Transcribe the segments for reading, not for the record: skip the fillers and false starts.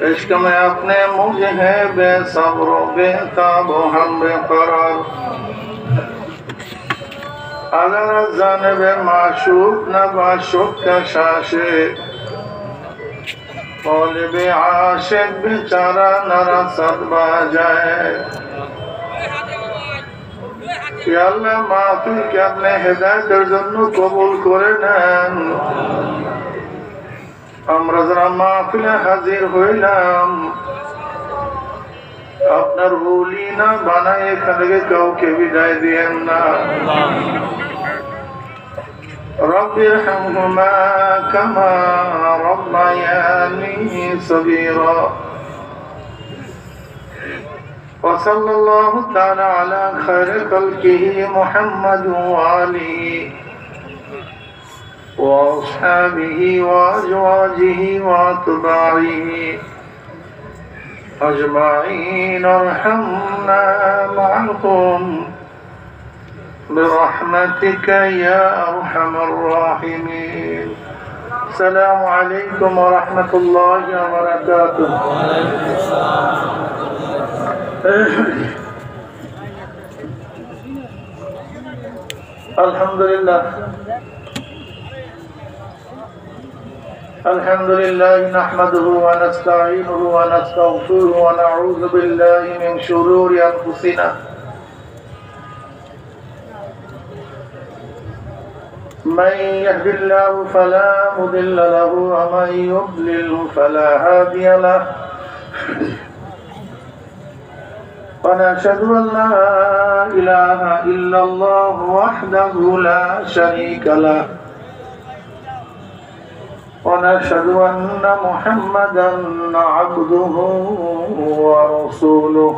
इश्क में अपने मुझे है बेसब्र बेताब हम बेकरार अगर जानब माशूक न बाशुक का शाशे तौलिबे आशिक बेचारा नरा सद बाजाए या अल्लाह माफी के अपने हिदायतेर जन्य कबूल करे नेन। আমরা যারা মাহফিলে হাজির হইলাম আপনার ওলি না বানায় এখান থেকে কাউকে বিদায় দিয়েন না। রব্বিরহামহুমা কামা রব্বায়ানি সগীরা। وصلى الله تعالى على خير خلقه محمد وآله وأصحابه وأزواجه وأتباعه أجمعين ارحمنا معهم برحمتك يا أرحم الراحمين. السلام عليكم ورحمة الله وبركاته. الحمد لله الحمد لله نحمده ونستعينه ونستغفره ونعوذ بالله من شرور أنفسنا من يهد الله فلا مضل له ومن يضلل فلا هادي له ونشهد أن لا إله إلا الله وحده لا شريك له ونشهد أن محمدا عبده ورسوله.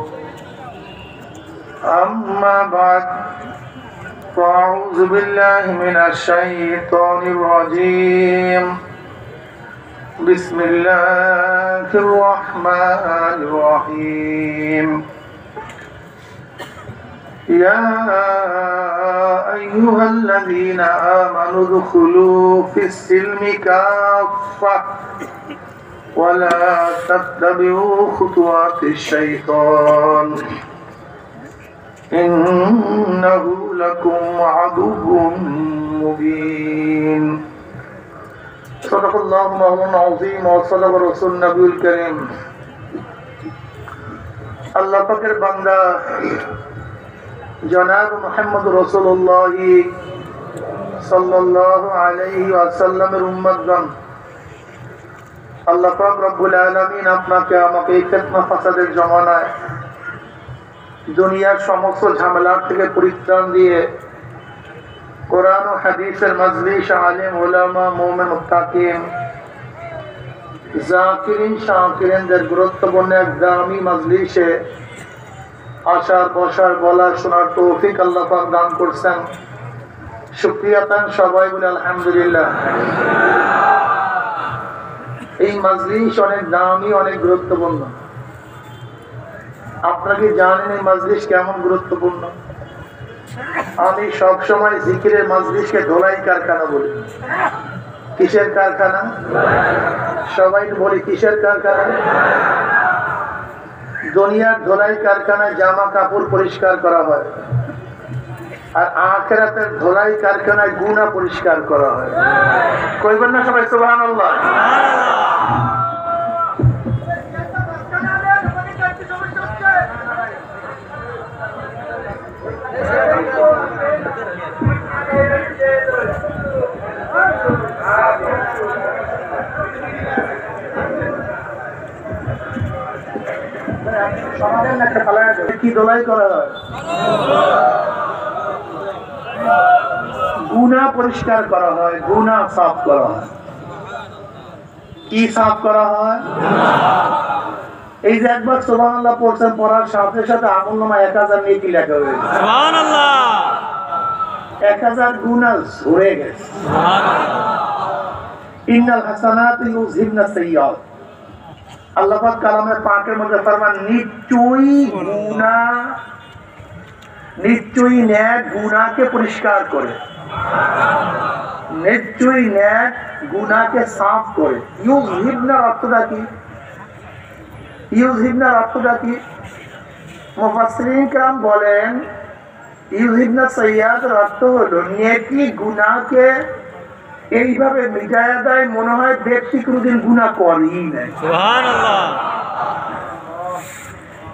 أما بعد فأعوذ بالله من الشيطان الرجيم. بسم الله الرحمن الرحيم. يا أيها الذين آمنوا ادخلوا في السلم كافة ولا تتبعوا خطوات الشيطان إنه لكم عدو مبين. صدق الله مولانا العظيم وصدق رسول النبي الكريم. আল্লাহ পাকের বান্দা জনাব মুহাম্মদ রাসূলুল্লাহ সাল্লাল্লাহু আলাইহি ওয়াসাল্লামের উম্মতগণ, আল্লাহ পাক রব্বুল আলামিন আপনাকে আমাকে এই ফিতনা ফাসাদের জমানায় দুনিয়ার সমস্ত ঝামেলা থেকে পরিত্রাণ দিয়ে কোরআন ও হাদিসের মজলিস, আলেম উলামা, মুমিন মুত্তাকিন, জাকিরিন শাকিরিনদের গুরুত্বপূর্ণ এক দামি মজলিসে আসার বসার বলার শোনার তৌফিক আল্লাহ পাক দান করছেন। শুকরিয়া তান সবাই বলে আলহামদুলিল্লাহ। এই মজলিস অনেক দামি, অনেক গুরুত্বপূর্ণ। আপনারা কি জানেন এই মজলিস কেমন গুরুত্বপূর্ণ? আমি সবসময় জিকিরের মজলিসকে ধোলাই কারখানা বলি। কিসের কারখানা? সবাই বলি কিসের কারখানা? দুনিয়ার ধোলাই কারখানায় জামা কাপড় পরিষ্কার করা হয়, আর আখিরাতের ধোলাই কারখানায় গুনাহ পরিষ্কার করা হয়। কইবেন না সবাই সুবহানাল্লাহ? কি ধোলাই করা হয়? গুনাহ পরিষ্কার করা হয়, গুনাহ সাফ করা হয়। কি সাফ করা হয়? এই যে একবার সুবহানাল্লাহ পড়ছেন, পড়ার সাথে সাথে আমলনামা 1000 নেকি লেখা হয়ে গেছে। সুবহানাল্লাহ। 1000 গুনাহ ঝরে গেছে। সুবহানাল্লাহ। ইন্নাল হাসানাতি ইউযহিবনা সাইয়্যাত। আল্লাহ পাক কালামে পাকের মধ্যে ফরমান, নিশ্চয়ই ন্যাক গুনাহকে পরিষ্কার করে। নিশ্চয়ই ন্যাক গুনাহকে সাফ করে। ইউযহিবনার অর্থটা কি? ইউযহিবনার অর্থটা কি? মুফাসসিরিন کرام বলেন ইউযহিবনা সাইয়্যাতের অর্থ হলো নেকি গুনাহকে এইভাবে মিটায়া দেয় মনে হয় ব্যক্তি কোনোদিন গুনাহ করেই নাই। সুবহানাল্লাহ।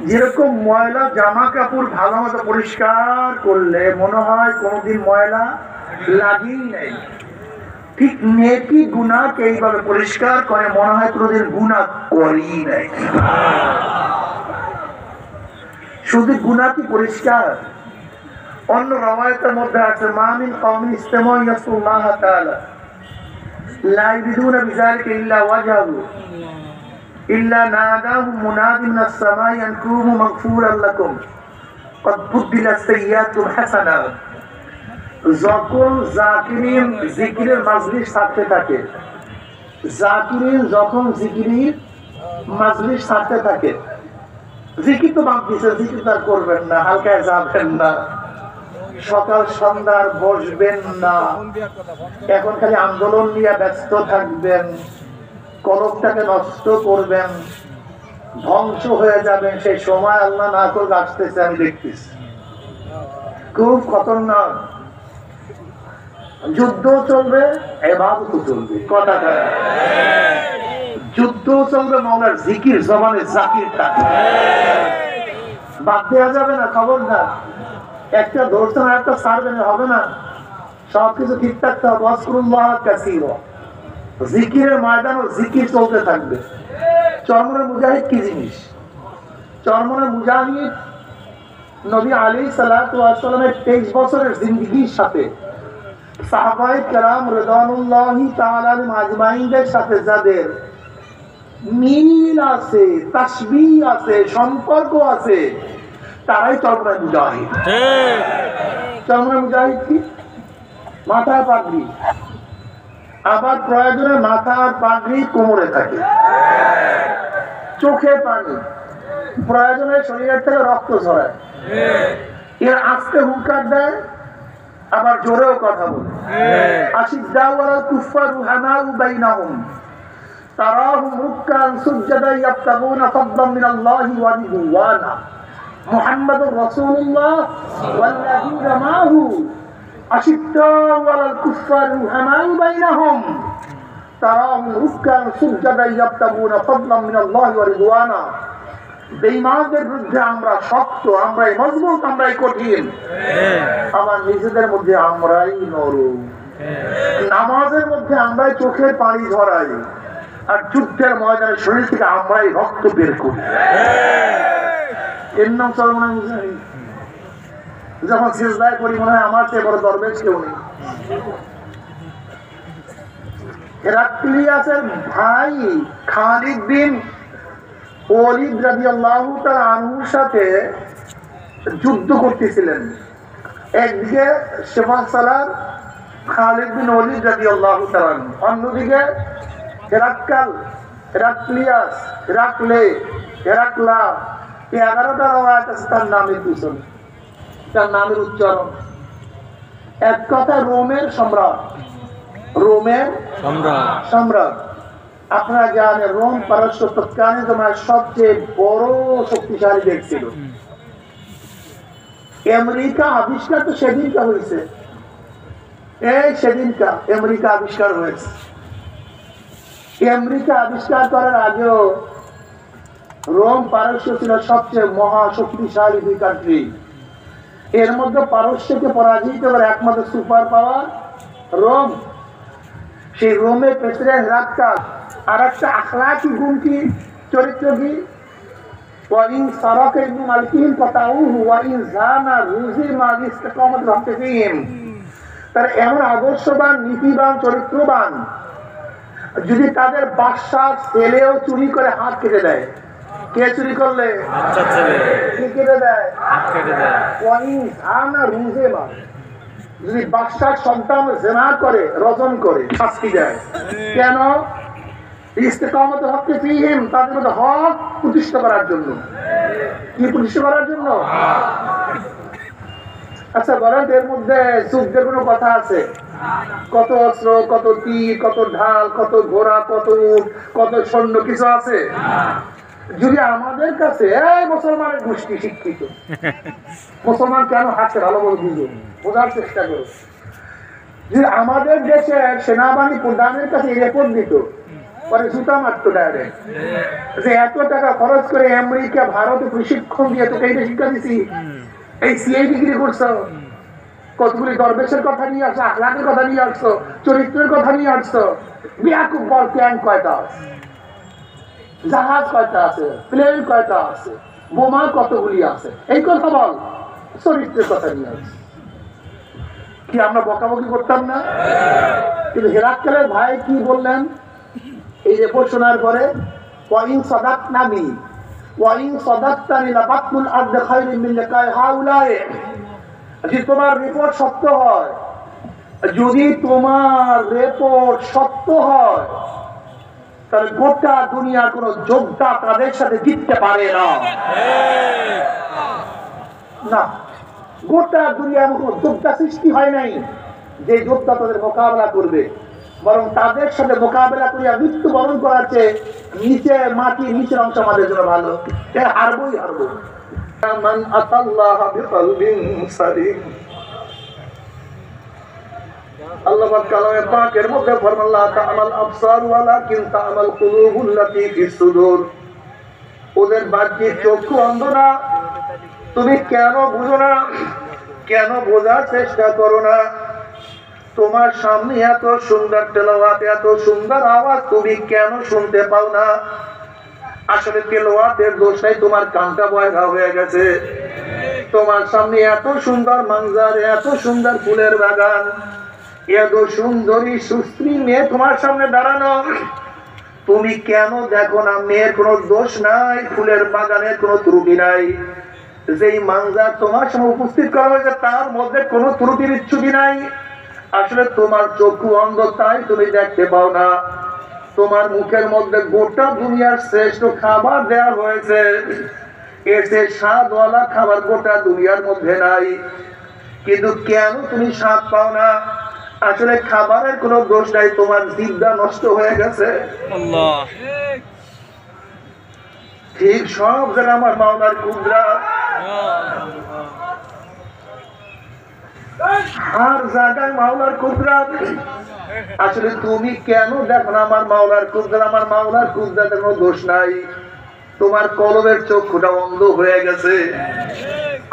যেরকম ময়লা জামা কাপড় ভালো মতো পরিষ্কার করলে মনে হয় কোনোদিন ময়লা লাগেই নাই, ঠিক নেকি গুনাহকে এইভাবে পরিষ্কার করে মনে হয় কোনোদিন গুনাহ করেই নাই। শুধু গুনাহ কি পরিষ্কার? অন্য রওয়ায়াতের মধ্যে আছে মা মিন কওমিন ইসতামাউ ইয়াসুল্লাহ তাআলা লা ইরিদুনা বিযালিকা ইল্লা ওয়াজহু ইল্লা নাদাহু মুনাদিন মিনাস সামাই আন কুনু মাগফুরান লাকুম ক্বাদ বুদ্দিলাত সাইয়্যাতুম হাসানাত। যখন জাকিরিন জিকিরের মাজলিস থাকতে থাকে, জাকিরিন যখন জিকিরের মাজলিস থাকতে থাকে, জিকির তো বাদ দিছে, জিকির তার করবেন না, হালকায় যাবেন না, সকাল সন্ধ্যার বসবেন না, এখন খালি আন্দোলন নিয়ে ব্যস্ত থাকবেন, কলবটাকে নষ্ট করবেন, ধ্বংস হয়ে যাবেন। সেই সময় আল্লাহ না করলে আসতেছে, আমি দেখতেছি, খুব খতরনাক। যুদ্ধ চলবে, ইবাদতও চলবে, কথা কথা যুদ্ধ চলবে, মাওলার জিকির জবানে জাকির থাকবে, বাদ দেওয়া যাবে না। খবরদার একটা ধরছেন আর একটা ছাড়বেন, হবে না, সবকিছু ঠিক থাকতে হবে। ওয়াজকুরুল্লাহ কাসীরা, জিকিরের ময়দান ও জিকির চলতে থাকবে। চরমনের মুজাহিদ কি জিনিস? চরমনের মুজাহিদ নবী আলাইহিস সালাতু ওয়াস সালামের 23 বছরের জিন্দেগির সাথে সাহাবায়ে কেরাম রিদওয়ানুল্লাহি তাআলা আলাইহিম আজমাইনদের সাথে যাদের মিল আছে, তাসবিহ আছে, সম্পর্ক আছে, তারাই চরমনের মুজাহিদ। ঠিক, চরমনের মুজাহিদ কি? মাথায় পাগড়ি, আবার প্রয়োজনে মাথার পাগড়ি কোমরে থাকে, চোখে পানি, প্রয়োজনে শরীরের থেকে রক্ত ঝরায়, এর আস্তে হুঙ্কার দেয়, আবার জোরেও কথা বলে। আশিদ্দাউ আলাল কুফফার রুহামাউ বাইনাহুম তারাহুম রুক্কান সুজদান ইয়াবতাগুনা ফাদলান মিনাল্লাহি ওয়া রিদওয়ানা মুহাম্মাদুর রাসূলুল্লাহ ওয়াল্লাযীনা মাআহু আশিদ্দাউ আলাল কুফফার রুহামাউ বাইনাহুম তারাহুম রুক্কান সুজদান ইয়াবতাগুনা ফাদলান মিনাল্লাহি ওয়া রিদওয়ানা। বেঈমানদের বিরুদ্ধে আমরা শক্ত, আমরাই মজবুত, আমরাই কঠিন, আমার নিজেদের মধ্যে আমরাই নরম, নামাজের মধ্যে আমরাই চোখের পানি ঝরাই, আর যুদ্ধের ময়দানে শরীর থেকে আমরাই রক্ত বের করি। এর নাম চরমনের মুজাহিদ। যখন সিজদায় করি মনে হয় আমার চেয়ে বড় দরবেশ কেউ নেই। হেরাক্লিয়াসের ভাই খালিদ বিন ওয়ালিদ রাদিয়াল্লাহু তাআলা আনহুর সাথে যুদ্ধ করতেছিলেন। একদিকে সেফা সালার খালিদ বিন ওয়ালিদ রাদিয়াল্লাহু তাআলা, অন্যদিকে হেরাক্লিয়াস, হেরাক্লা, এই 11টা রওয়ায়াত আছে তার নামের পিছনে, তার নামের উচ্চারণ। এক কথা রোমের সম্রাট, রোমের সম্রাট। আপনারা জানেন রোম পারস্য তৎকালীন সময়ের সবচেয়ে বড় শক্তিশালী দেশ ছিল। আমেরিকা আবিষ্কার তো সেদিনটা হয়েছে, এই সেদিনটা আমেরিকা আবিষ্কার হয়েছে। আমেরিকা আবিষ্কার করার আগেও রোম পারস্য ছিল সবচেয়ে মহা শক্তিশালী দুই কান্ট্রি। এর মধ্যে পারস্যকে পরাজিত করে একমাত্র সুপার পাওয়ার রোম। সেই রোমের প্রেসিডেন্ট হেরাক্লাস আর একটা আখলাকি গুণ কি, চরিত্র কি? ওয়াইন সারাকা ইবনু মালিকিন ফাতাউহু ওয়াইন জানা রুজিমা ইসতিকামাত রাফিহিম। তার এমন আদর্শবান, নীতিবান, চরিত্রবান, যদি তাদের বাদশাহ ছেলেও চুরি করে হাত কেটে দেয়। কে চুরি করলে? বাচ্চা ছেলে। কি কেটে দেয়? হাত কেটে দেয়। ওয়াইন জানা রুজিমা, যদি বাদশাহ সন্তান জিনা করে, রজম করে, শাস্তি দেয়। কেন? ইস্তিকামাত রাফিহিম, তাদের মধ্যে হক প্রতিষ্ঠা করার জন্য। কি প্রতিষ্ঠা করার জন্য? আচ্ছা বলেন, এর মধ্যে যুদ্ধের কোনো কথা আছে? কত অস্ত্র, কত তীর, কত ঢাল, কত ঘোড়া, কত উট, কত সৈন্য কিছু আছে? যদি আমাদের কাছে এই মুসলমানের গোষ্ঠী শিক্ষিত, মুসলমান কেন হাসে ভালো করে বুঝুন, বোঝার চেষ্টা করুন। যদি আমাদের দেশের সেনাবাহিনী প্রধানের কাছে রেপোর্ট দিত, পরে জুতা মারতো ডাইরেক্ট, যে এত টাকা খরচ করে আমেরিকা ভারতে প্রশিক্ষণ দিয়ে তোকে এইটা শিক্ষা দিছি, এই সিআই ডিগ্রি করছো, কতগুলি দরবেশের কথা নিয়ে আসছো, আখলাকের কথা নিয়ে আসছো, চরিত্রের কথা নিয়ে আসছো, বিয়াকুব বল ট্যাঙ্ক কয়টা আছে, জাহাজ কয়টা আছে, প্লেন কয়টা আছে, বোমা কতগুলি আছে, এই কথা বল, চরিত্রের কথা নিয়ে আসছে। কি আমরা বকাবকি করতাম না? কিন্তু হেরাক্কেলের ভাই কি বললেন এই রিপোর্ট শোনার পরে? ওয়াইন সাদাকনানি ওয়াইন সাদাকতানি লাবাতুল আরদ খায়রুম মিন লিকাই হাউলাই। যদি তোমার রিপোর্ট সত্য হয়, যদি তোমার রিপোর্ট সত্য হয়, তাহলে গোটা দুনিয়ার কোন যোদ্ধা তাদের সাথে জিততে পারে না। না, গোটা দুনিয়ার কোন যোদ্ধা সৃষ্টি হয় নাই যে যোদ্ধা তাদের মোকাবেলা করবে, বরং তাদের সাথে মোকাবেলা করিয়া মৃত্যুবরণ করার চেয়ে নিচে মাটির নিচের অংশ আমাদের জন্য ভালো। হারবই হারবো। মান আতাল্লাহ বিকলবিন সালিম। আল্লাহ পাক কালামে পাকের মধ্যে ফরমান লা তা'মাল আবসার ওয়ালাকিন তা'মাল কুলুবুল্লাতী ফিস সুদূর। ওদের বাহ্যিক চক্ষু অন্ধ না, তুমি কেন বুঝো না? কেন বোঝার চেষ্টা করো না? তোমার সামনে এত সুন্দর তেলাওয়াত, এত সুন্দর আওয়াজ, তুমি কেন শুনতে পাও না? আসলে তেলাওয়াতের দোষ নাই, তোমার কানটা বয়রা হয়ে গেছে। তোমার সামনে এত সুন্দর মানজার, এত সুন্দর ফুলের বাগান, এত সুন্দরী সুস্ত্রী মেয়ে তোমার সামনে দাঁড়ানো, তুমি কেন দেখো না? মেয়ের কোনো দোষ নাই, ফুলের বাগানের কোনো ত্রুটি নাই। যেই মানজার তোমার সামনে উপস্থিত করা হয়েছে তার মধ্যে কোনো ত্রুটি বিচ্ছুতি নাই। আসলে তোমার চক্ষু অন্ধ, তাই তুমি দেখতে পাও না। তোমার মুখের মধ্যে গোটা দুনিয়ার শ্রেষ্ঠ খাবার দেওয়া হয়েছে, এসে স্বাদওয়ালা খাবার গোটা দুনিয়ার মধ্যে নাই, কিন্তু কেন তুমি স্বাদ পাও না? আসলে খাবারের কোনো দোষ নাই, তোমার জিহ্বা নষ্ট হয়ে গেছে। আল্লাহ ঠিক সব জায়গা আমার মাওলার কুদরত, আর জায়গায় মাওলার কুদরত। আসলে তুমি কেন দেখো না আমার মাওলার কুদরত? আমার মাওলার কুদরতের কোনো দোষ নাই, তোমার কলবের চক্ষুটা অন্ধ হয়ে গেছে।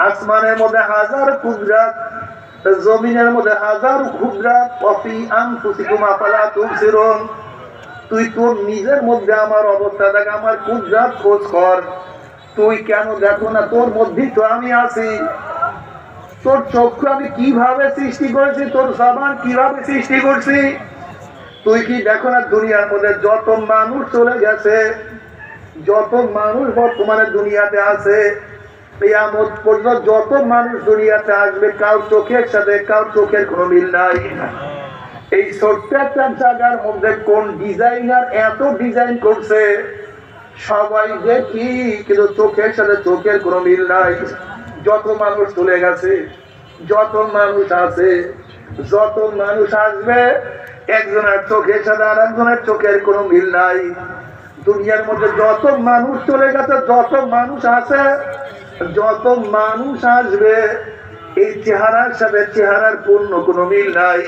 আসমানের মধ্যে হাজার কুদরত, জমিনের মধ্যে হাজার কুদরত, ওয়াফি আনফুসিকুম আফালা তুবসিরুন। তুই তোর নিজের মধ্যে আমার অবস্থা দেখ, আমার কুদরত খোঁজ কর। তুই কেন দেখো না? তোর মধ্যেই তো আমি আছি। তোর চক্ষু আমি কিভাবে সৃষ্টি করেছি, তোর জবান কিভাবে সৃষ্টি করছি, তুই কি দেখো না? দুনিয়ার মধ্যে যত মানুষ চলে গেছে, যত মানুষ বর্তমানে দুনিয়াতে আছে, কিয়ামত পর্যন্ত যত মানুষ দুনিয়াতে আসবে, কার চোখের সাথে কার চোখের কোনো মিল নাই। এই ছোট্ট একটা জায়গার মধ্যে কোন ডিজাইনার এত ডিজাইন করছে সবাই দেখি, কিন্তু চোখের সাথে চোখের কোনো মিল নাই। যত মানুষ চলে গেছে, যত মানুষ আছে, যত মানুষ আসবে, একজনের চোখের সাথে আর একজনের চোখের কোনো মিল নাই। দুনিয়ার মধ্যে যত মানুষ চলে গেছে, যত মানুষ আছে, যত মানুষ আসবে, এই চেহারার সাথে চেহারার পূর্ণ কোনো মিল নাই।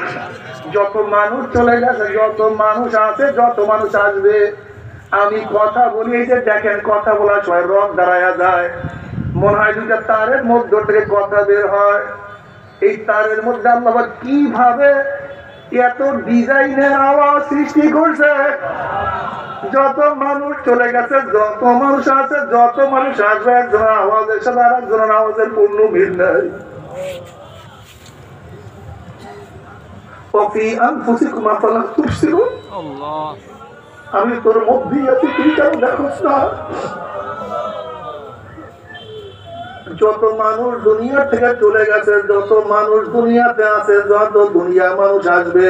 যত মানুষ চলে গেছে, যত মানুষ আছে, যত মানুষ আসবে, আমি কথা বলি, এই যে দেখেন কথা বলার সময় রং দাঁড়ায়া যায়, মনে হয় দুইটা তারের মধ্যে থেকে কথা বের হয়। এই তারের মধ্যে আল্লাহ কিভাবে এত ডিজাইনের আওয়াজ সৃষ্টি করছে। যত মানুষ চলে গেছে, যত মানুষ আছে, যত মানুষ আসবে, একজনের আওয়াজের সাথে আর একজনের আওয়াজের পূর্ণ মিল নাই। আমি তোর মধ্যেই আছি, তুই কেন দেখোস না? যত মানুষ দুনিয়া থেকে চলে গেছে, যত মানুষ দুনিয়াতে আছে, যত দুনিয়া মানুষ আসবে,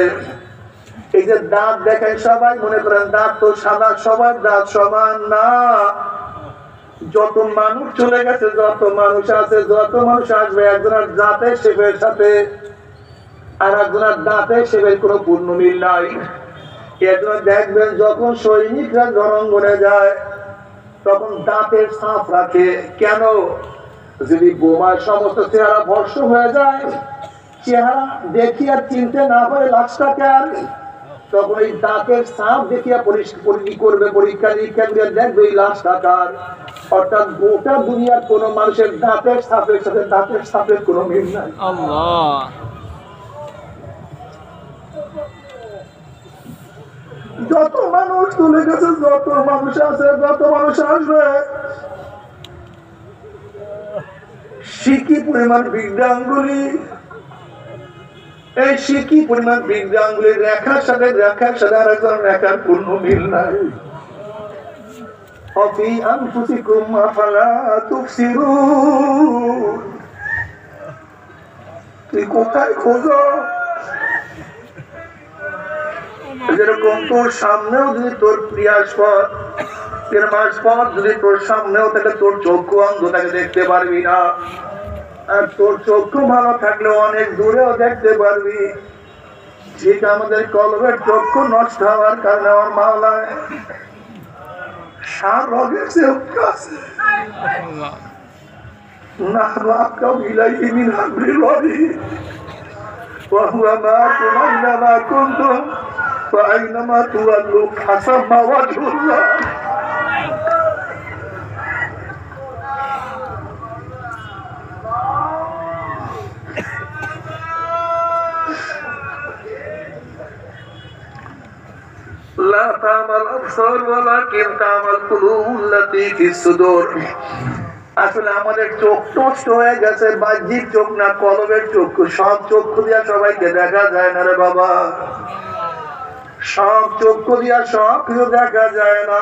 এই যে দাঁত দেখায় সবাই মনে করেন দাঁত তো সাদা, সবার দাঁত সমান না। যত মানুষ চলে গেছে, যত মানুষ আছে, যত মানুষ আসবে, একজনের দাঁতের শেপের সাথে আর একজনের দাঁতে সেবের কোনো পূর্ণ মিল নাই। একজন দেখবেন যখন সৈনিকরা রণাঙ্গনে যায় তখন দাঁতের ছাপ রাখে। কেন? যদি বোমার সমস্ত চেহারা ভস্ম হয়ে যায়, চেহারা দেখিয়া চিনতে না পারে লাশটাকে, আর তখন এই দাঁতের ছাপ দেখিয়া করবে, পরীক্ষা নিরীক্ষা করে দেখবে এই লাশটা কার। অর্থাৎ গোটা দুনিয়ার কোন মানুষের দাঁতের ছাপের সাথে দাঁতের ছাপের কোনো মিল নাই। আল্লাহ, যত মানুষ চলে গেছে, যত মানুষ আছে, যত মানুষ আসবে, সিকি পরিমাণ বৃদ্ধাঙ্গুলি, এই সিকি পরিমাণ বৃদ্ধাঙ্গুলির রেখার সাথে আরেকজন রেখার পূর্ণ মিল নাই। অফি আনফুসিকুম আফালা তুবসিরুন, তুই কোথায় খোঁজো? যেরকম তোর সামনেও যদি তোর প্রিয়াস্পদ প্রেমাস্পদ যদি তোর সামনেও থাকে, তোর চক্ষু অন্ধ তাকে দেখতে পারবি না। আর তোর চক্ষু ভালো থাকলে অনেক দূরেও দেখতে পারবি। ঠিক আমাদের কলবের চক্ষু নষ্ট হওয়ার কারণে আমার মাওলায় সার রোগের চেয়ে কাছে না আপকাও ইলাইহি মিন আমরিল ওয়াহি ওয়া হুয়া মাআকুম আইনামা কুনতুম ওয়া আইনামা তুওয়াল্লু ফাসাম্মা ওয়াজহুল্লাহ। لا تعمل الأبصار ولكن تعمل القلوب التي في الصدور। আসলে আমাদের চোখ নষ্ট হয়ে গেছে, বাহ্যিক চোখ না, কলবের চক্ষু। সব চক্ষু দিয়া সবাইকে দেখা যায় না রে বাবা, সব চক্ষু দিয়া সব কিছু দেখা যায় না।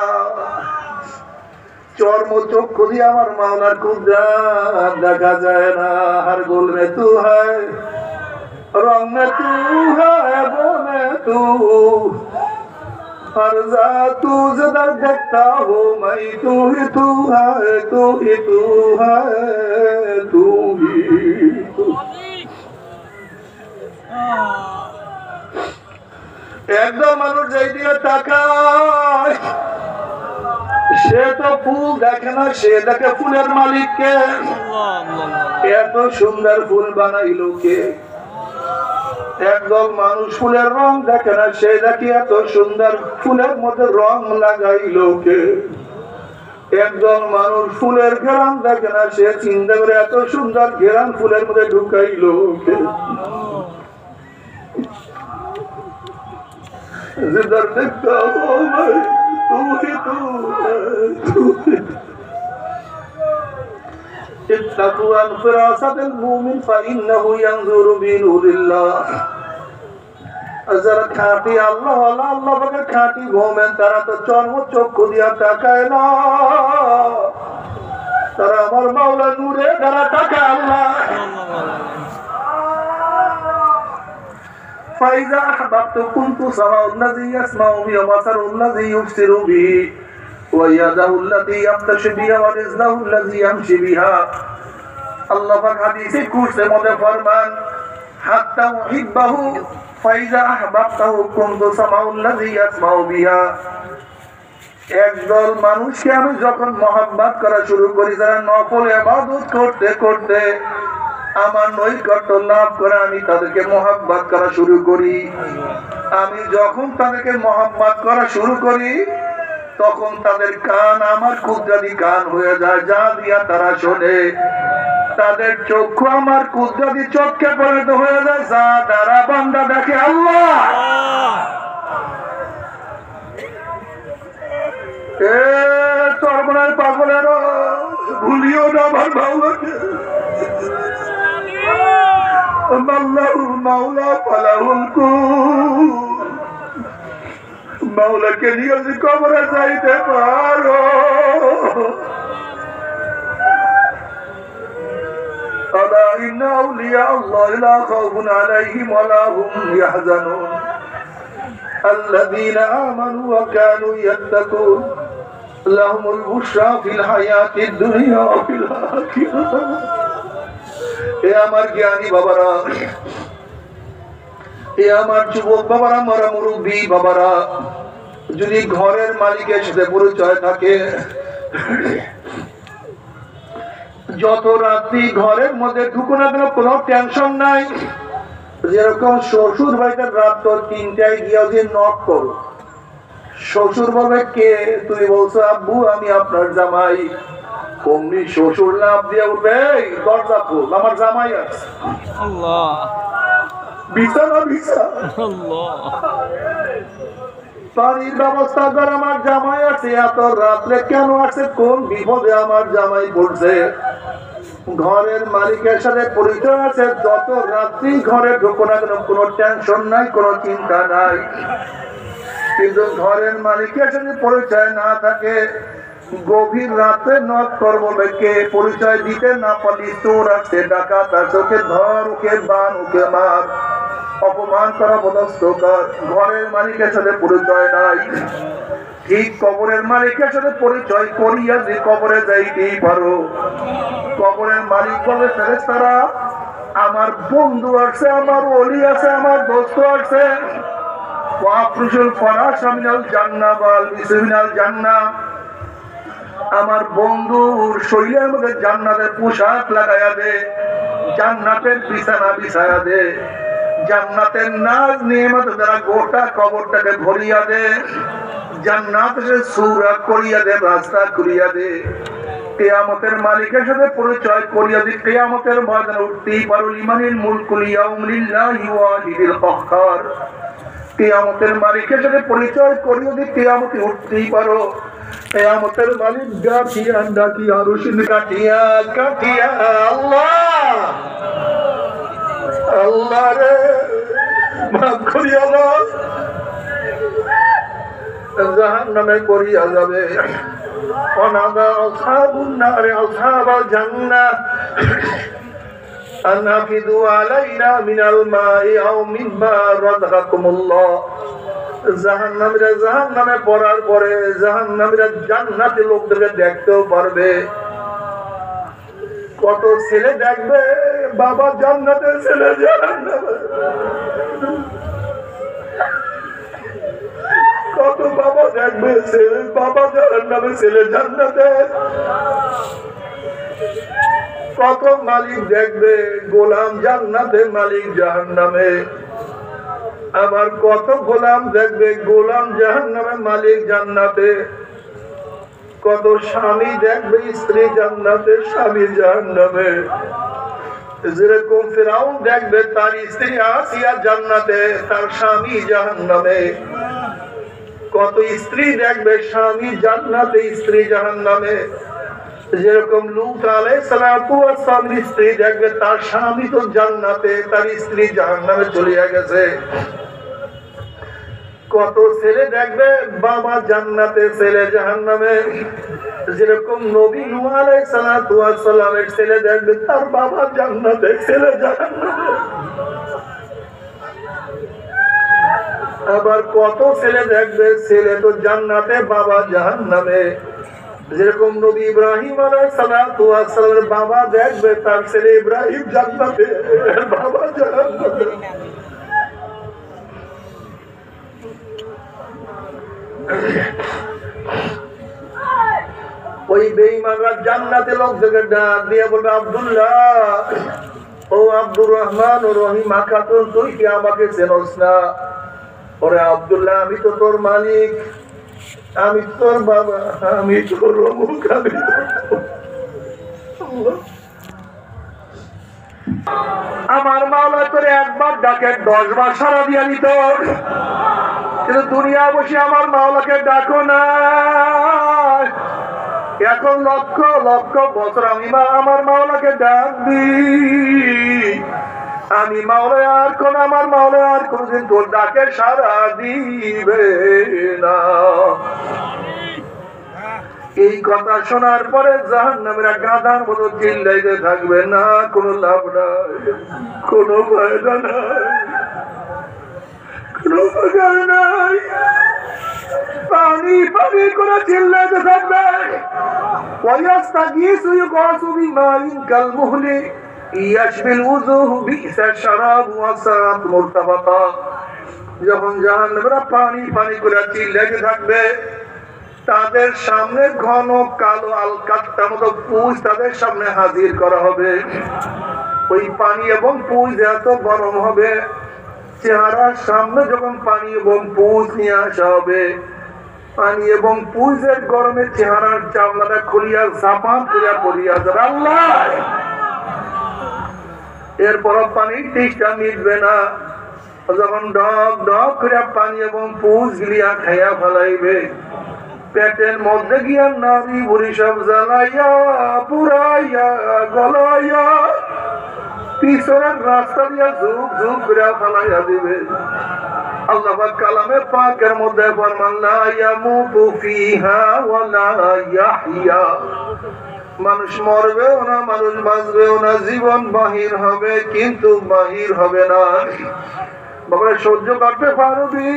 চর্ম চক্ষু দিয়ে আমার মাওলার কুদরত দেখা যায় না। हर गुल में तू है, रंग में तू है, वो में तू, हर तू जदर देखता हो मैं तू ही तू है, तू ही तू है, तू ही तू। একদম মানুষ যেই দিয়ে তাকায় সে তো ফুল দেখে না, সে দেখে ফুলের মালিককে। এত সুন্দর ফুল বানাইলো কে? একদল মানুষ ফুলের রং দেখে না, সে দেখে এত সুন্দর ফুলের মধ্যে রং লাগাইলো কে? একদল মানুষ ফুলের ঘেরান দেখে না, সে চিন্তা করে এত সুন্দর ঘেরান ফুলের মধ্যে ঢুকাইলো কে? जिधर देखता हो मैं तू ही तू है, तू ही। اتقوا عن فراسة المؤمن فإنه ينظر بنور الله। যারা খাঁটি আল্লাহ আল্লাহ পাকে খাঁটি মোমেন, তারা তো চর্ম চক্ষু দিয়া তাকায় না, তারা আমার মাওলা নূরে দ্বারা তাকায় আল্লাহ। فإذا أحببت كنت سمعه الذي يسمع به وبصره الذي يبصر به ويده التي يبطش بها ورجله الذي يمشي بها। আল্লাহ পাক হাদিসে কুরসির মধ্যে ফরমান হাত্তা উহিব্বাহু ফাইযা আহবাবতাহু কুনতু সামাউ আল্লাযী ইয়াসমাউ বিহা। একদল মানুষকে আমি যখন মহব্বত করা শুরু করি, যারা নফল ইবাদত করতে করতে আমার নৈকট্য লাভ করে, আমি তাদেরকে মহব্বত করা শুরু করি। আমি যখন তাদেরকে মহব্বত করা শুরু করি তখন তাদের কান আমার কুদরতি কান হয়ে যায়, যা দিয়া তারা শোনে। তাদের চক্ষু আমার কুদরতি চক্ষে পরিণত হয়ে যায়, যা দ্বারা বান্দা দেখে আল্লাহ। এ সর্বনাশ পাগলেরা, ভুলিও না আমার মাওলাকে। মাওলাকে নিয়ে যদি কবরে যাইতে পারো, আলা ইন্না আউলিয়া আল্লাহ লা খাউফুন আলাইহিম ওয়া লা হুম ইয়াহজানুন আল্লাযীনা আমানু ওয়া কানু ইয়াত্তাকুন লাহুমুল বুশরা ফিল হায়াতিদ দুনিয়া ওয়া ফিল আখিরাহ। এ আমার জ্ঞানী বাবারা, এ আমার যুবক বাবারা, মারা মুরব্বী বাবারা, যদি ঘরের মালিকের সাথে পরিচয় থাকে, যত রাত্রি ঘরের মধ্যে ঢুকো না কেন কোনো টেনশন নাই। যেরকম শ্বশুর বাড়িতে রাত 3টায় গিয়ে যে নক করো, শ্বশুর বলবে কে? তুমি বলছো আব্বু আমি আপনার জামাই। অমনি শ্বশুর লাভ দিয়ে উঠবে, দরজা খোল, আমার জামাই আছে। বিছানা বিছা পানির ব্যবস্থা কর, আমার জামাই আছে। এত রাত্রে কেন আছে? কোন বিপদে আমার জামাই পড়ছে? ঘরের মালিকের সাথে পরিচয় আছে, যত রাত্রি ঘরে ঢুকো না কেন কোনো টেনশন নাই, কোনো চিন্তা নাই। কিন্তু ঘরের মালিকের সাথে পরিচয় না থাকে, গভীর রাতে নক করবো, কে? পরিচয় দিতে না পারলি চোর আছে, ডাকাত আছে, ওকে ধর, ওকে বান, ওকে মার, অপমান করা পদস্থ কর। ঘরের মালিকের সাথে পরিচয় নাই, ঠিক কবরের মালিকের সাথে পরিচয় করিয়া যে কবরে যাইতেই পারো। কবরের মালিক বলে ফেরেশতারা আমার বন্ধু আছে, আমার ওলি আছে, আমার দোস্ত আছে। আমার বন্ধুর শরীরের মধ্যে জান্নাতের পোশাক লাগাইয়া দে, জান্নাতের বিছানা বিছাইয়া দে, জান্নাতের নাজ নিয়ামত দ্বারা গোটা কবরটাকে ভরিয়া দে, জান্নাতের সূরা করিয়া দে, রাস্তা করিয়া দে। কিয়ামতের মালিকের সাথে পরিচয় করিয়া দে, কিয়ামতের ময়দানে উঠতেই পারো। লিমানিল মুলকুল ইয়াউম লিল্লাহি ওয়াহিদিল কাহ্হার। কিয়ামতের মালিকের সাথে পরিচয় করিয়ে দিয়ে কিয়ামতে উঠতেই পারো। কিয়ামতের মালিক ডাকিয়া ডাকিয়া রশিদ কাটিয়া কাটিয়া আল্লাহ আল্লাহ রে মাফ করিয়া দাও, জাহান্নামে করিয়া যাবে। অনাদা আসহাবুন নারে আসহাবাল জান্নাহ আনাফিদু আলাইনা মিনাল মাই আও মিম্মা রাযাকাকুমুল্লাহ। জাহান্নামীরা জাহান্নামে পড়ার পরে জাহান্নামীরা জান্নাতি লোকদেরকে দেখতেও পারবে। কত ছেলে দেখবে বাবা জান্নাতে, ছেলে জাহান্নামে। কত বাবা দেখবে ছেলে, বাবা জাহান্নামে, ছেলে জান্নাতে। কত মালিক দেখবে গোলাম জান্নাতে, মালিক জাহান্নামে। আবার কত গোলাম দেখবে গোলাম জাহান্নামে, মালিক জান্নাতে। কত স্বামী দেখবে স্ত্রী জান্নাতে, স্বামী জাহান্নামে। যেরকম ফিরাউন দেখবে তার স্ত্রী আসিয়া জান্নাতে, তার স্বামী জাহান্নামে। কত স্ত্রী দেখবে স্বামী জান্নাতে, স্ত্রী জাহান্নামে। যেরকম লূত আলাইহিস সালাতু ওয়াস সালামের স্ত্রী দেখবে তার স্বামী তো জান্নাতে, তার স্ত্রী জাহান্নামে চলিয়া গেছে। কত ছেলে দেখবে বাবা জান্নাতে, ছেলে জাহান্নামে। যেরকম নবী নূহ আলাইহিস সালাতু ওয়াস সালামের ছেলে দেখবে তার বাবা জান্নাতে, ছেলে জাহান্নামে। আবার কত ছেলে দেখবে ছেলে তো জান্নাতে, বাবা জাহান্নামে। যেরকম নবী ইব্রাহিম আলাইহিস সালাতু ওয়াস সালামের বাবা দেখবে তার ছেলে ইব্রাহিম জান্নাতে, বাবা জাহান্নামে। ওই বেঈমানরা জান্নাতে লোকদেরকে ডাক দিয়ে বলবে আব্দুল্লাহ, ও আব্দুর রহমান ও রহিমা খাতুন, তুই কি আমাকে চেনস না? ওরে আব্দুল্লাহ, আমি তো তোর মালিক, আমি তোর বাবা, আমি তোর অমুক, আমি আমার মাওলা তোরে একবার ডাকে 10 বার সারা দিয়া দিত। কিন্তু দুনিয়া বসে আমার মাওলাকে ডাকো না। এখন লক্ষ লক্ষ বছর আমি আমার মাওলাকে ডাক দিই, আমি মাওলা আর কোন আমার মাওলা আর কোনদিন তোর ডাকে সারা দিবে না। এই কথা শোনার পরে জাহান্নামীরা গাধার মতো চিল্লাইতে থাকবে, না কোনো লাভ নাই, কোনো ফায়দা নাই, কোনো উপকার নাই। পানি পানি করে চিল্লাইতে থাকবে। ইয়াশবিল উযুহু বি'সা শারাব ওয়া সাআত মুরতাফাকা। যখন জাহান্নামীরা পানি পানি করে চিল্লাতে থাকবে, তাদের সামনে ঘন কালো আলকাত্তার মতো পুঁজ তাদের সামনে হাজির করা হবে। ওই পানি এবং পুঁজ এত গরম হবে, চেহারার সামনে যখন পানি এবং পুঁজ নিয়ে আসা হবে, পানি এবং পুঁজের গরমে চেহারার চামড়াটা খুলিয়া ঝাপা করিয়া পড়িয়া যাবে। আল্লাহ! এরপর পানির তৃষ্ণা মিটবে না। যখন ডক ডক করে পানি এবং পুঁজ গিলিয়া খাইয়া ফেলাইবে, পেটের মধ্যে গিয়া নারী বুড়ি সব জ্বালাইয়া পুরাইয়া গলাইয়া পিছনের রাস্তা দিয়া ঝুপ ঝুপ করে ফেলাইয়া দিবে। আল্লাহ পাক কালামে পাকের মধ্যে ফরমান, লা ইয়ামুতু ফিহা ওয়া লা ইয়াহইয়া। মানুষ মরবেও না, মানুষ বাঁচবেও না, জীবন বাহির হবে কিন্তু বাহির হবে না। বাবা, সহ্য করতে পারবি?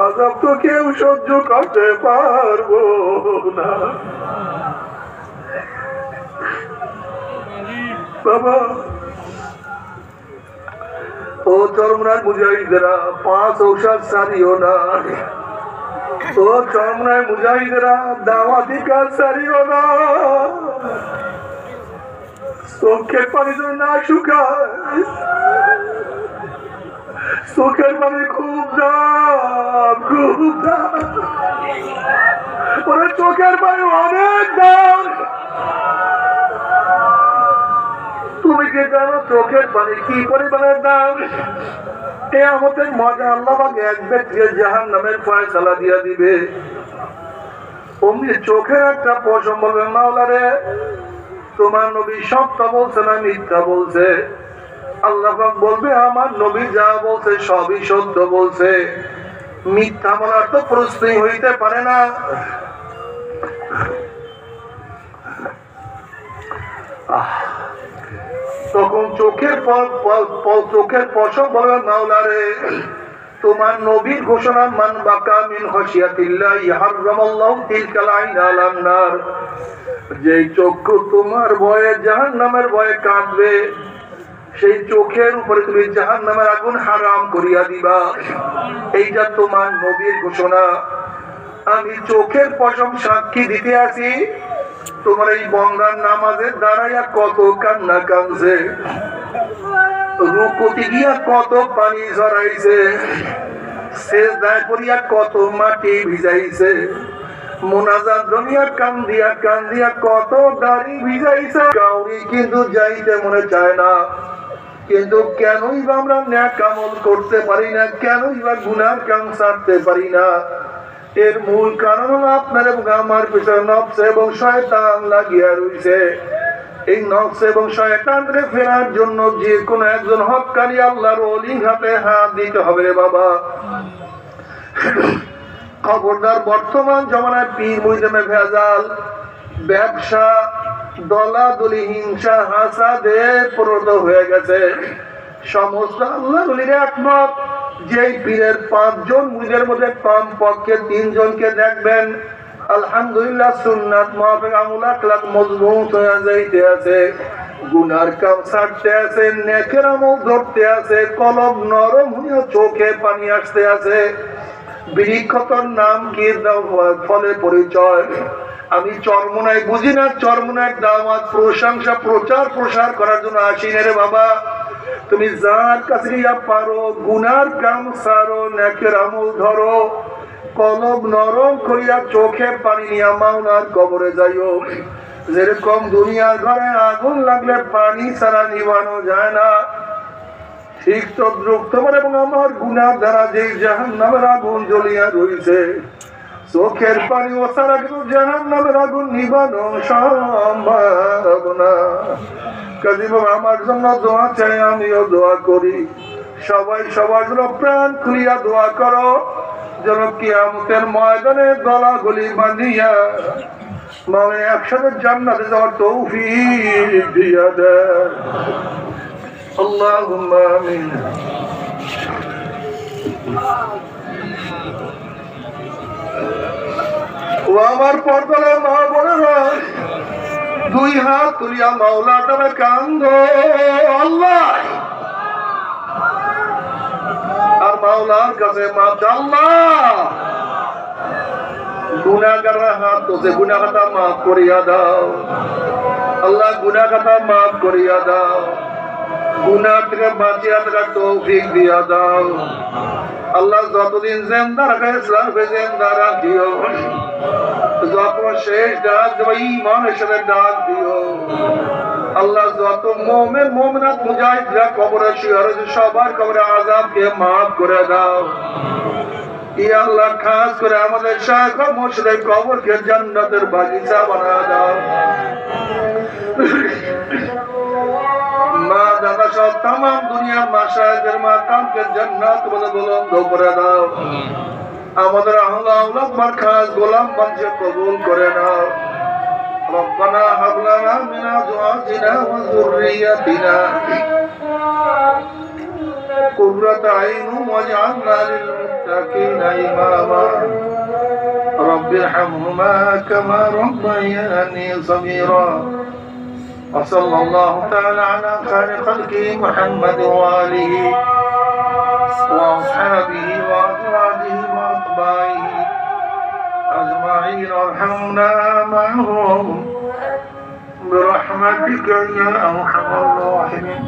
আযাব তো কেউ সহ্য করতে পারবো না বাবা। ও চরমনার মুজাহিদেরা, 5 ঔষধ সারিও না। ও চরমনার মুজাহিদেরা, দাওয়াতি কাজ সারিও না। চোখের পানি যেন না শুকায়। চোখের পানি খুব দাম, খুব দাম। ওরে চোখের পানি অনেক দাম। তুমি কি জানো চোখের পানি কি পরিমাণের দাম? কিয়ামতের ময়দানে আল্লাহ পাক এক ব্যক্তিকে জাহান্নামের ফয়সালা দিয়া দিবে। অমনি চোখের একটা পশম বলবে, মাওলা রে, তোমার নবী সত্য বলছে না মিথ্যা বলছে? আল্লাহ পাক বলবে, আমার নবী যা বলছে সবই সত্য বলছে, মিথ্যা বলার তো প্রশ্নই হইতে পারে না। তখন চোখের পশম বলবে, মাওলা রে, তোমার নবীর ঘোষণা, মান বাকা মিন খাশিয়াতিল্লাহি হারামাল্লাহু তিলকাল আইন আলান নার। যেই চক্ষু তোমার ভয়ে জাহান্নামের ভয়ে কাঁদবে, সেই চোখের উপরে তুমি জাহান্নামের আগুন হারাম করিয়া দিবা। এইটা তোমার নবীর ঘোষণা। আমি চোখের পশম সাক্ষী দিতে আছি, তোমার এই বন্দার নামাজের দাঁড়াইয়া কত কান্না কাঁদছে, রুকুতে গিয়া কত পানি ঝরাইছে, সেজদায় পড়িয়া কত মাটি ভিজাইছে, মুনাজাত দুনিয়া কান্দিয়া কান্দিয়া কত দাড়ি ভিজাইছে। কাউরি কিন্তু যাইতে মনে চায় না। কিন্তু কেনই বা আমরা নেক আমল করতে পারি না? কেনই বা গুনার কাম ছাড়তে পারি না? এর মূল কারণ হলো আপনার এবং আমার পিছনে নফস এবং শয়তান লাগিয়া রইছে। এই নফস এবং শয়তানকে ফেরার জন্য যে কোনো একজন হক্কানি আল্লাহর ওলির হাতে হাত দিতে হবে রে বাবা। খবরদার, বর্তমান জমানায় পীর মুরিদে ভেজাল, ব্যবসা, দলাদলি, হিংসা, হাসাদে পরিণত হয়ে গেছে। সমস্ত আল্লাহর ওলিরা একমত, যেই পীরের 5 জন মুরিদের মধ্যে কমপক্ষে 3 জনকে দেখবেন আলহামদুলিল্লাহ সুন্নাত মুআফিক আমল আখলাক মজবুত হয়ে যাইতে আছে, গুনার কাম ছাড়তে আছে, নেকের আমল ধরতে আছে, কলব নরম হয়ে চোখে পানি আসতে আছে। বৃক্ষতর নাম কি ফলে পরিচয়। আমি চরমোনাই বুঝি না, চরমোনায় দাওয়াত, প্রশংসা, প্রচার প্রসার করার জন্য আসি না রে বাবা। তুমি যার কাছে পারো গুনার কাম সারো, নেকের আমল ধরো, কলব নরম করিয়া চোখে পানি নিয়া মাওলার কবরে যাইও। যেরকম দুনিয়ার ঘরে আগুন লাগলে পানি ছাড়া নিভানো যায় না, ঠিক তদ্রুপ তোমার এবং আমার গুনার দ্বারা যে জাহান্নামের আগুন জ্বলিয়া রয়েছে, চোখের পানি ও ছাড়া কিন্তু জাহান্নামের আগুন নিভানো সম্ভব না। কাজী বাবা, আমার জন্য দোয়া চাই, আমিও দোয়া করি। সবাই সবার জন্য প্রাণ খুলিয়া দোয়া করো, যেন কিয়ামতের ময়দানে গলাগলি বাঁধিয়া মানে একসাথে জান্নাতে যাওয়ার তৌফিক দিয়া দেন। আল্লাহুম্মা আমিন। ও আমার পর্দার মা বোনেরা, দুই হাত তুলিয়া মাওলা তবে কান্দ আল্লাহ, আর মাওলার কাছে মাপ আল্লাহ। গুনাহগাররা হাত তোলে, গুনাহ খাতা মাফ করিয়া দাও আল্লাহ, গুনাহ খাতা মাফ করিয়া দাও, গুনাহ থেকে বাঁচিয়া থাকার তৌফিক দিয়া দাও আল্লাহ। যতদিন জিন্দা রাখে ইসলামকে জিন্দা রাখিও, যখন শেষ ডাক দেব ঈমানের সাথে ডাক দিও আল্লাহ। যত মুমিন মুমিনাত মুজাহিদরা কবরে শুয়ে আছে সবার কবরে আযাবকে মাফ করে দাও ইয়া আল্লাহ। খাস করে আমাদের শায়খ ও মুর্শিদের কবরকে জান্নাতের বাগিচা বানায় দাও। মা দাদা সব তাম দুনিয়ার মাশায়েখের মাকামকে জান্নাত বলে বুলন্দ করে দাও। আমাদের আহলে আওলাদ বার খাস গোলাম বানিয়ে কবুল করে নাও। রব্বানা হাব লানা মিন আজওয়াজিনা ওয়া যুররিয়াতিনা কুররাতা আইন ওয়াজআলনা লিল মুত্তাকিনা ইমামা। رب ارحمهما كما ربياني صغيرا. وصلى الله تعالى على خير خلقه محمد وآله وأصحابه وأزواجه وأتباعه أجمعين وارحمنا معهم برحمتك يا أرحم الراحمين.